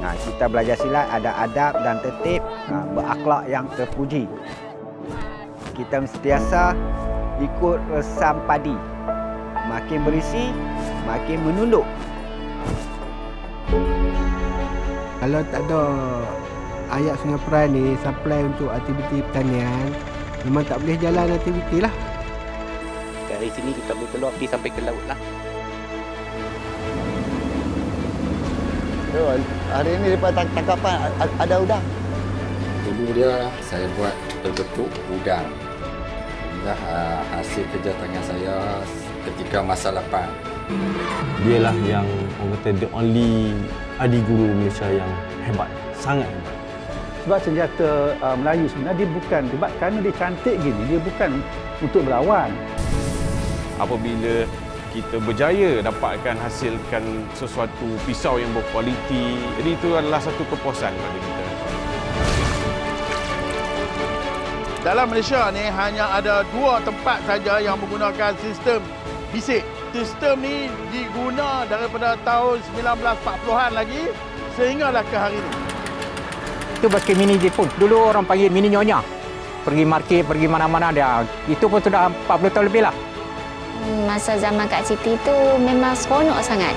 Kita belajar silat ada adab dan tertib, berakhlak yang terpuji. Kita sentiasa ikut resam padi. Makin berisi, makin menunduk. Kalau tak ada ayat Sungai Perai ni supply untuk aktiviti pertanian, memang tak boleh jalan aktiviti lah. Dari sini kita boleh keluar pergi sampai ke laut lah. Hari ini daripada tangkapan ada udang. Dulu dia saya buat berbentuk udang. Inilah hasil kerja tangan saya ketika masa lapan. Dialah yang orang kata the only adi guru Malaysia yang hebat, sangat hebat. Sebab senjata Melayu sebenarnya dia bukan, sebab kerana dia cantik gini, dia bukan untuk berlawan. Apabila kita berjaya dapatkan hasilkan sesuatu pisau yang berkualiti, jadi itu adalah satu kepuasan pada kita. Dalam Malaysia ni hanya ada 2 tempat saja yang menggunakan sistem bisik. Sistem ni diguna daripada tahun 1940-an lagi sehinggalah ke hari ini. Itu pakai mini Jepun. Dulu orang panggil mini nyonya. Pergi market, pergi mana-mana dia. Itu pun sudah 40 tahun lebih lah. Masa zaman Kak Siti tu memang seronok sangat.